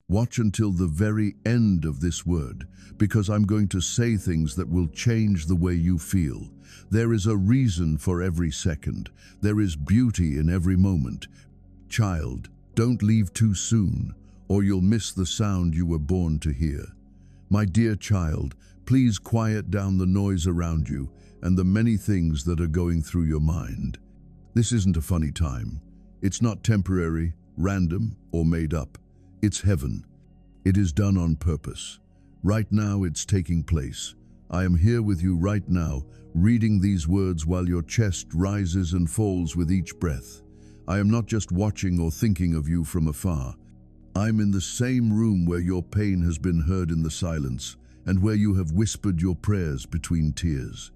Watch until the very end of this word, because I'm going to say things that will change the way you feel. There is a reason for every second. There is beauty in every moment. Child, don't leave too soon, or you'll miss the sound you were born to hear. My dear child, please quiet down the noise around you and the many things that are going through your mind. This isn't a funny time. It's not temporary, random, or made up. It's heaven. It is done on purpose. Right now it's taking place. I am here with you right now, reading these words while your chest rises and falls with each breath. I am not just watching or thinking of you from afar. I'm in the same room where your pain has been heard in the silence and where you have whispered your prayers between tears.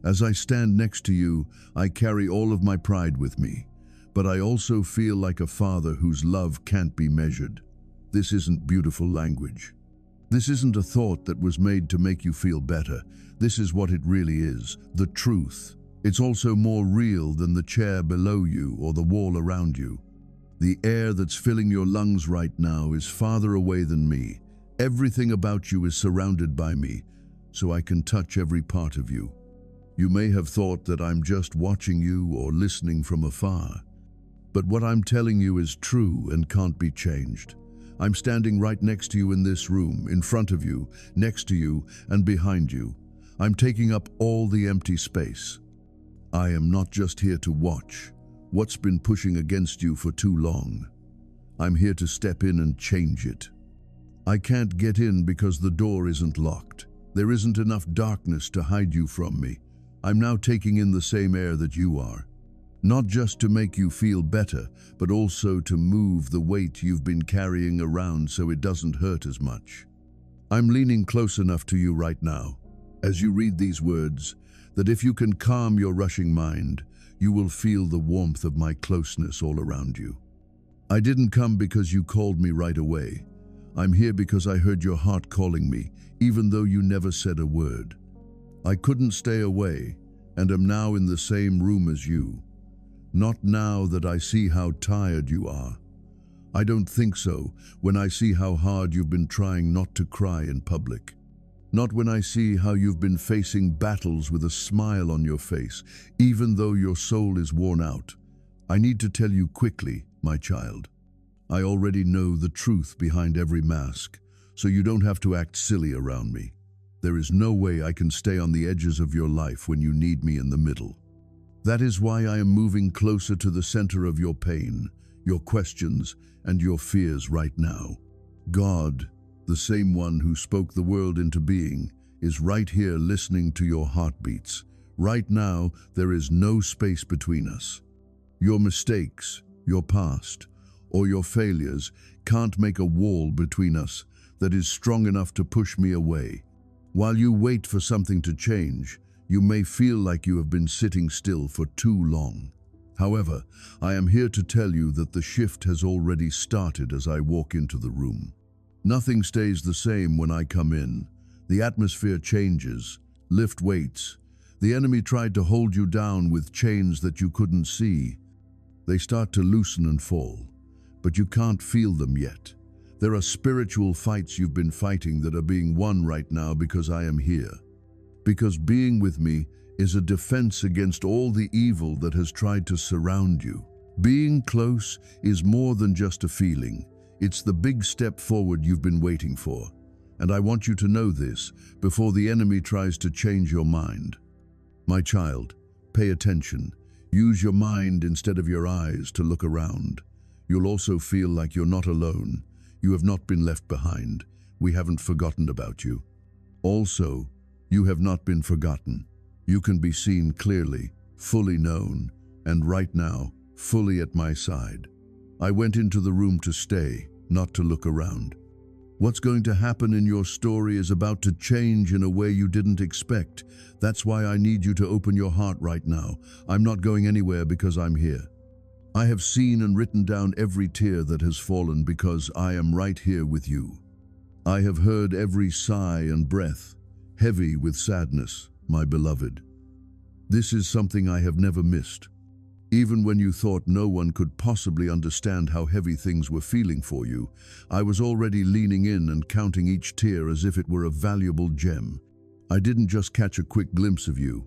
As I stand next to you, I carry all of my pride with me, but I also feel like a father whose love can't be measured. This isn't beautiful language. This isn't a thought that was made to make you feel better. This is what it really is, the truth. It's also more real than the chair below you or the wall around you. The air that's filling your lungs right now is farther away than me. Everything about you is surrounded by me, so I can touch every part of you. You may have thought that I'm just watching you or listening from afar, but what I'm telling you is true and can't be changed. I'm standing right next to you in this room, in front of you, next to you, and behind you. I'm taking up all the empty space. I am not just here to watch what's been pushing against you for too long. I'm here to step in and change it. I can't get in because the door isn't locked. There isn't enough darkness to hide you from me. I'm now taking in the same air that you are. Not just to make you feel better, but also to move the weight you've been carrying around so it doesn't hurt as much. I'm leaning close enough to you right now, as you read these words, that if you can calm your rushing mind, you will feel the warmth of my closeness all around you. I didn't come because you called me right away. I'm here because I heard your heart calling me, even though you never said a word. I couldn't stay away, and am now in the same room as you. Not now that I see how tired you are. I don't think so when I see how hard you've been trying not to cry in public. Not when I see how you've been facing battles with a smile on your face, even though your soul is worn out. I need to tell you quickly, my child. I already know the truth behind every mask, so you don't have to act silly around me. There is no way I can stay on the edges of your life when you need me in the middle. That is why I am moving closer to the center of your pain, your questions, and your fears right now. God, the same one who spoke the world into being, is right here listening to your heartbeats. Right now, there is no space between us. Your mistakes, your past, or your failures can't make a wall between us that is strong enough to push me away. While you wait for something to change, you may feel like you have been sitting still for too long. However, I am here to tell you that the shift has already started as I walk into the room. Nothing stays the same when I come in. The atmosphere changes. Lift weights. The enemy tried to hold you down with chains that you couldn't see. They start to loosen and fall, but you can't feel them yet. There are spiritual fights you've been fighting that are being won right now because I am here. Because being with me is a defense against all the evil that has tried to surround you. Being close is more than just a feeling. It's the big step forward you've been waiting for. And I want you to know this before the enemy tries to change your mind. My child, pay attention. Use your mind instead of your eyes to look around. You'll also feel like you're not alone. You have not been left behind. We haven't forgotten about you. Also, you have not been forgotten. You can be seen clearly, fully known, and right now, fully at my side. I went into the room to stay, not to look around. What's going to happen in your story is about to change in a way you didn't expect. That's why I need you to open your heart right now. I'm not going anywhere because I'm here. I have seen and written down every tear that has fallen because I am right here with you. I have heard every sigh and breath, heavy with sadness, my beloved. This is something I have never missed. Even when you thought no one could possibly understand how heavy things were feeling for you, I was already leaning in and counting each tear as if it were a valuable gem. I didn't just catch a quick glimpse of you.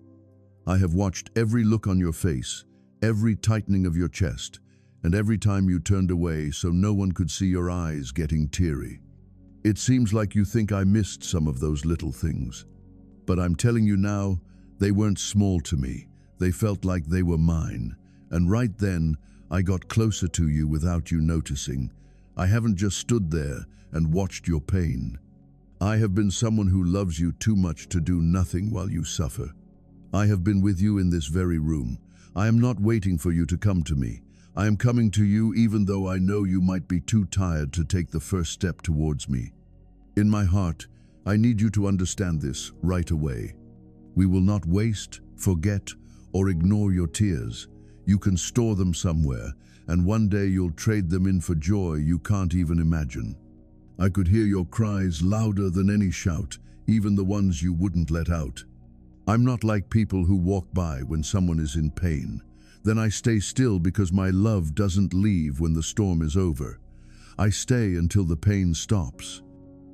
I have watched every look on your face, every tightening of your chest, and every time you turned away so no one could see your eyes getting teary. It seems like you think I missed some of those little things. But I'm telling you now, they weren't small to me. They felt like they were mine. And right then, I got closer to you without you noticing. I haven't just stood there and watched your pain. I have been someone who loves you too much to do nothing while you suffer. I have been with you in this very room. I am not waiting for you to come to me. I am coming to you even though I know you might be too tired to take the first step towards me. In my heart, I need you to understand this right away. We will not waste, forget, or ignore your tears. You can store them somewhere, and one day you'll trade them in for joy you can't even imagine. I could hear your cries louder than any shout, even the ones you wouldn't let out. I'm not like people who walk by when someone is in pain. Then I stay still because my love doesn't leave when the storm is over. I stay until the pain stops.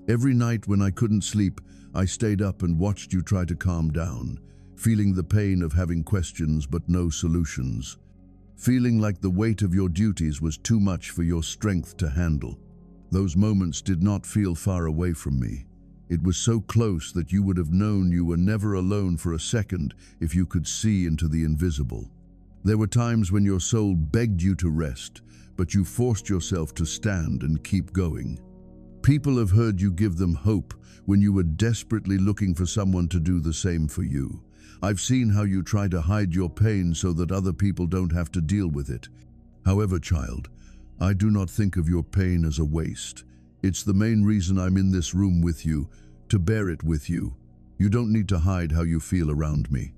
Every night when I couldn't sleep, I stayed up and watched you try to calm down, feeling the pain of having questions but no solutions, feeling like the weight of your duties was too much for your strength to handle. Those moments did not feel far away from me. It was so close that you would have known you were never alone for a second if you could see into the invisible. There were times when your soul begged you to rest, but you forced yourself to stand and keep going. People have heard you give them hope when you were desperately looking for someone to do the same for you. I've seen how you try to hide your pain so that other people don't have to deal with it. However, child, I do not think of your pain as a waste. It's the main reason I'm in this room with you, to bear it with you. You don't need to hide how you feel around me.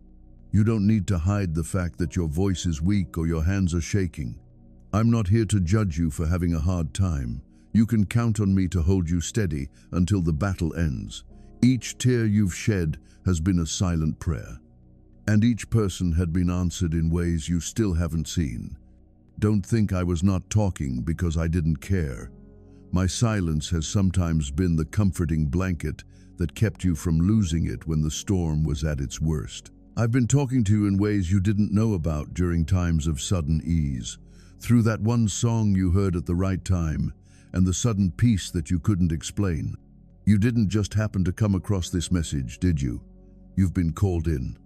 You don't need to hide the fact that your voice is weak or your hands are shaking. I'm not here to judge you for having a hard time. You can count on me to hold you steady until the battle ends. Each tear you've shed has been a silent prayer. And each person had been answered in ways you still haven't seen. Don't think I was not talking because I didn't care. My silence has sometimes been the comforting blanket that kept you from losing it when the storm was at its worst. I've been talking to you in ways you didn't know about during times of sudden ease, through that one song you heard at the right time, and the sudden peace that you couldn't explain. You didn't just happen to come across this message, did you? You've been called in.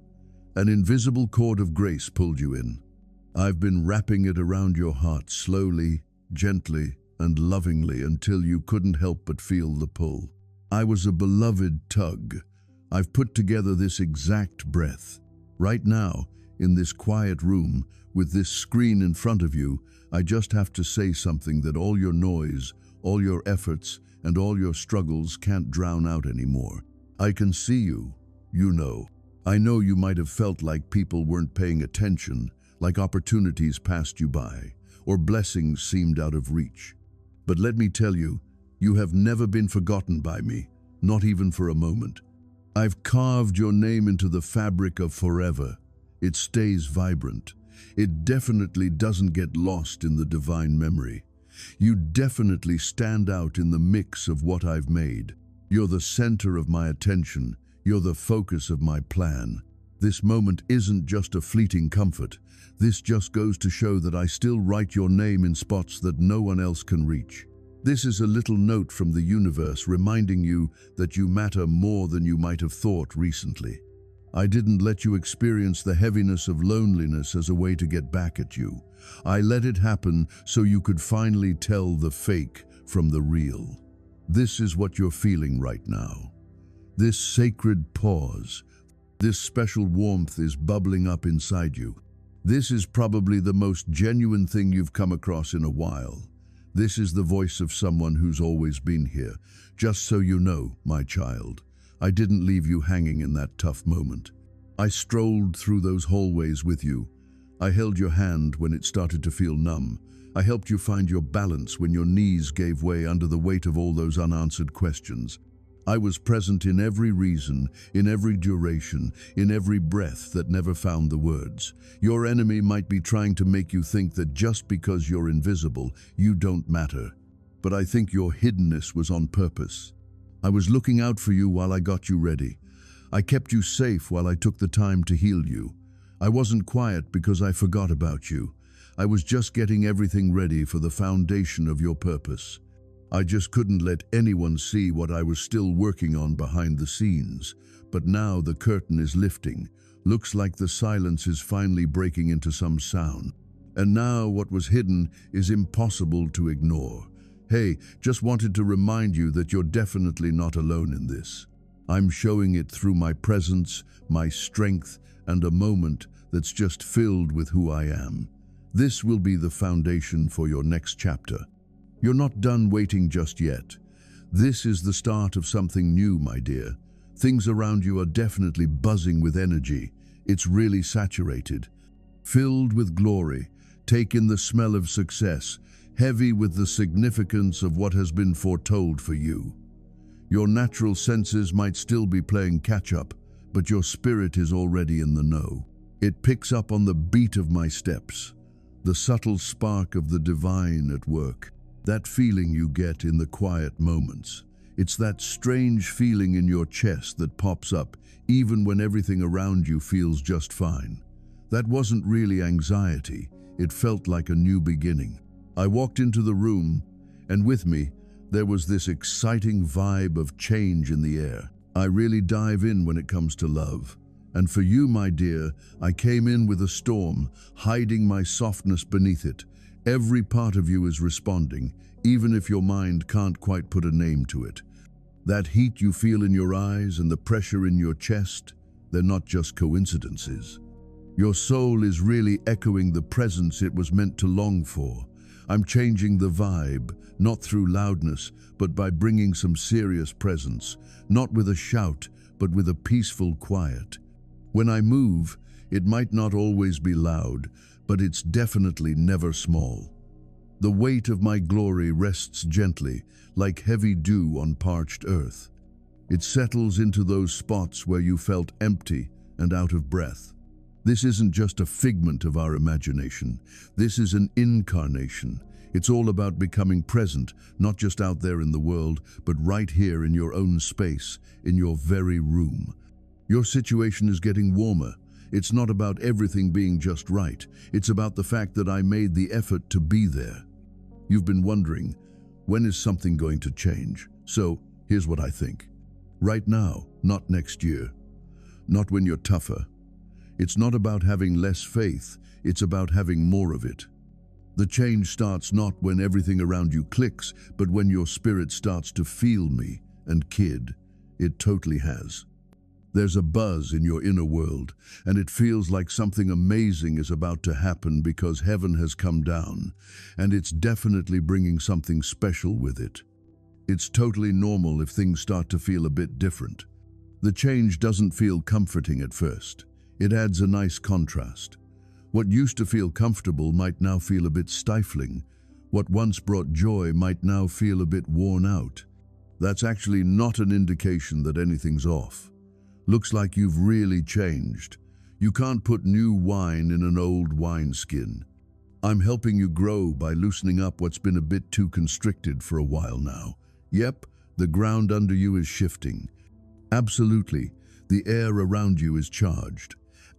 An invisible cord of grace pulled you in. I've been wrapping it around your heart slowly, gently, and lovingly until you couldn't help but feel the pull. I was a beloved tug. I've put together this exact breath. Right now, in this quiet room, with this screen in front of you, I just have to say something that all your noise, all your efforts, and all your struggles can't drown out anymore. I can see you, you know. I know you might have felt like people weren't paying attention, like opportunities passed you by, or blessings seemed out of reach. But let me tell you, you have never been forgotten by me, not even for a moment. I've carved your name into the fabric of forever. It stays vibrant. It definitely doesn't get lost in the divine memory. You definitely stand out in the mix of what I've made. You're the center of my attention. You're the focus of my plan. This moment isn't just a fleeting comfort. This just goes to show that I still write your name in spots that no one else can reach. This is a little note from the universe reminding you that you matter more than you might have thought recently. I didn't let you experience the heaviness of loneliness as a way to get back at you. I let it happen so you could finally tell the fake from the real. This is what you're feeling right now. This sacred pause, this special warmth is bubbling up inside you. This is probably the most genuine thing you've come across in a while. This is the voice of someone who's always been here. Just so you know, my child, I didn't leave you hanging in that tough moment. I strolled through those hallways with you. I held your hand when it started to feel numb. I helped you find your balance when your knees gave way under the weight of all those unanswered questions. I was present in every reason, in every duration, in every breath that never found the words. Your enemy might be trying to make you think that just because you're invisible, you don't matter. But I think your hiddenness was on purpose. I was looking out for you while I got you ready. I kept you safe while I took the time to heal you. I wasn't quiet because I forgot about you. I was just getting everything ready for the foundation of your purpose. I just couldn't let anyone see what I was still working on behind the scenes. But now the curtain is lifting. Looks like the silence is finally breaking into some sound. And now what was hidden is impossible to ignore. Hey, just wanted to remind you that you're definitely not alone in this. I'm showing it through my presence, my strength, and a moment that's just filled with who I am. This will be the foundation for your next chapter. You're not done waiting just yet. This is the start of something new, my dear. Things around you are definitely buzzing with energy. It's really saturated. Filled with glory. Take in the smell of success. Heavy with the significance of what has been foretold for you. Your natural senses might still be playing catch-up, but your spirit is already in the know. It picks up on the beat of my steps, the subtle spark of the divine at work. That feeling you get in the quiet moments. It's that strange feeling in your chest that pops up even when everything around you feels just fine. That wasn't really anxiety. It felt like a new beginning. I walked into the room, and with me, there was this exciting vibe of change in the air. I really dive in when it comes to love. And for you, my dear, I came in with a storm, hiding my softness beneath it. Every part of you is responding, even if your mind can't quite put a name to it. That heat you feel in your eyes and the pressure in your chest, they're not just coincidences. Your soul is really echoing the presence it was meant to long for. I'm changing the vibe, not through loudness, but by bringing some serious presence, not with a shout, but with a peaceful quiet. When I move, it might not always be loud, but it's definitely never small. The weight of my glory rests gently, like heavy dew on parched earth. It settles into those spots where you felt empty and out of breath. This isn't just a figment of our imagination. This is an incarnation. It's all about becoming present, not just out there in the world, but right here in your own space, in your very room. Your situation is getting warmer. It's not about everything being just right. It's about the fact that I made the effort to be there. You've been wondering, when is something going to change? So, here's what I think. Right now, not next year. Not when you're tougher. It's not about having less faith, it's about having more of it. The change starts not when everything around you clicks, but when your spirit starts to feel me, and kid, it totally has. There's a buzz in your inner world, and it feels like something amazing is about to happen because heaven has come down, and it's definitely bringing something special with it. It's totally normal if things start to feel a bit different. The change doesn't feel comforting at first. It adds a nice contrast. What used to feel comfortable might now feel a bit stifling. What once brought joy might now feel a bit worn out. That's actually not an indication that anything's off. Looks like you've really changed. You can't put new wine in an old wineskin. I'm helping you grow by loosening up what's been a bit too constricted for a while now. Yep, the ground under you is shifting. Absolutely, the air around you is charged.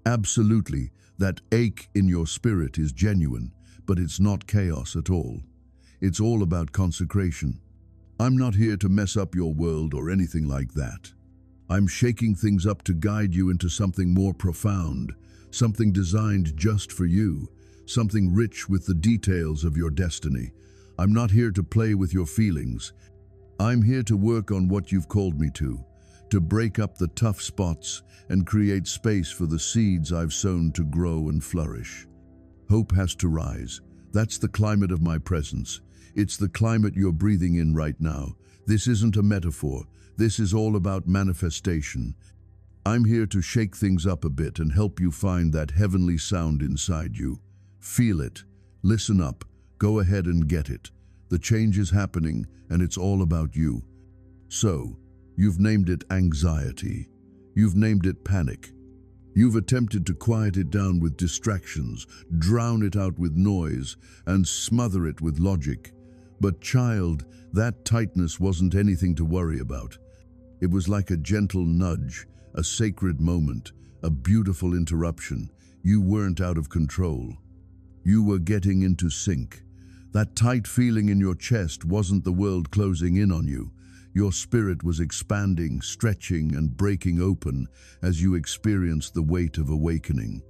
Absolutely, that ache in your spirit is genuine, but it's not chaos at all. It's all about consecration. I'm not here to mess up your world or anything like that. I'm shaking things up to guide you into something more profound, something designed just for you, something rich with the details of your destiny. I'm not here to play with your feelings. I'm here to work on what you've called me to break up the tough spots and create space for the seeds I've sown to grow and flourish. Hope has to rise. That's the climate of my presence. It's the climate you're breathing in right now. This isn't a metaphor. This is all about manifestation. I'm here to shake things up a bit and help you find that heavenly sound inside you. Feel it. Listen up. Go ahead and get it. The change is happening, and it's all about you. So, You've named it anxiety. You've named it panic. You've attempted to quiet it down with distractions, drown it out with noise, and smother it with logic. But child, that tightness wasn't anything to worry about. It was like a gentle nudge, a sacred moment, a beautiful interruption. You weren't out of control. You were getting into sync. That tight feeling in your chest wasn't the world closing in on you. Your spirit was expanding, stretching, and breaking open as you experienced the weight of awakening.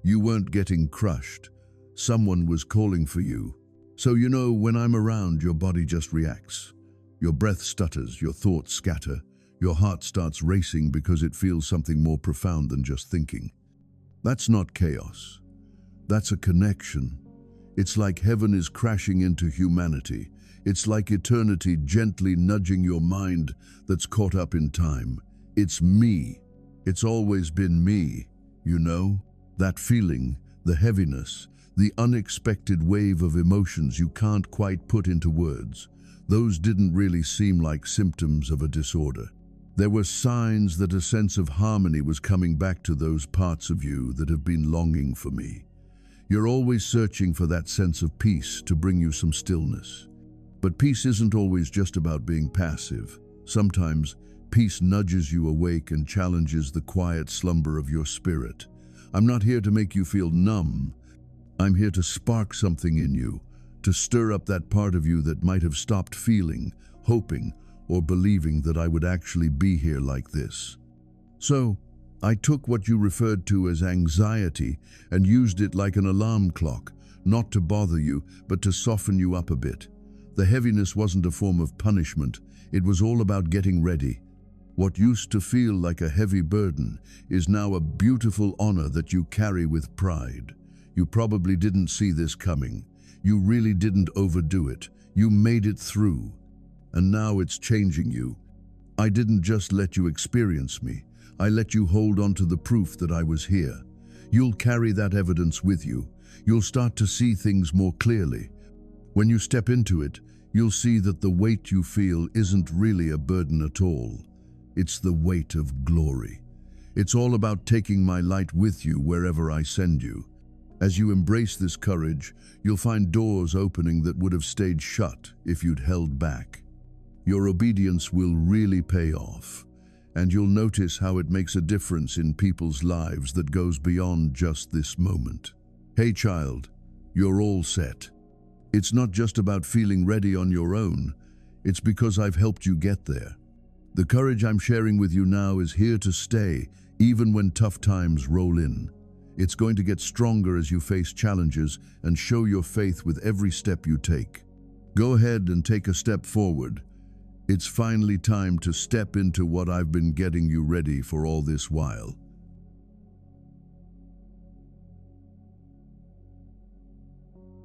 You weren't getting crushed. Someone was calling for you. So you know, when I'm around, your body just reacts. Your breath stutters, your thoughts scatter, your heart starts racing because it feels something more profound than just thinking. That's not chaos. That's a connection. It's like heaven is crashing into humanity. It's like eternity gently nudging your mind that's caught up in time. It's me. It's always been me, you know? That feeling, the heaviness, the unexpected wave of emotions you can't quite put into words. Those didn't really seem like symptoms of a disorder. There were signs that a sense of harmony was coming back to those parts of you that have been longing for me. You're always searching for that sense of peace to bring you some stillness. But peace isn't always just about being passive. Sometimes peace nudges you awake and challenges the quiet slumber of your spirit. I'm not here to make you feel numb. I'm here to spark something in you, to stir up that part of you that might have stopped feeling, hoping, or believing that I would actually be here like this. So, I took what you referred to as anxiety and used it like an alarm clock, not to bother you, but to soften you up a bit. The heaviness wasn't a form of punishment. It was all about getting ready. What used to feel like a heavy burden is now a beautiful honor that you carry with pride. You probably didn't see this coming. You really didn't overdo it. You made it through. And now it's changing you. I didn't just let you experience me. I let you hold on to the proof that I was here. You'll carry that evidence with you. You'll start to see things more clearly. When you step into it, you'll see that the weight you feel isn't really a burden at all. It's the weight of glory. It's all about taking my light with you wherever I send you. As you embrace this courage, you'll find doors opening that would have stayed shut if you'd held back. Your obedience will really pay off, and you'll notice how it makes a difference in people's lives that goes beyond just this moment. Hey child, you're all set. It's not just about feeling ready on your own. It's because I've helped you get there. The courage I'm sharing with you now is here to stay, even when tough times roll in. It's going to get stronger as you face challenges and show your faith with every step you take. Go ahead and take a step forward. It's finally time to step into what I've been getting you ready for all this while.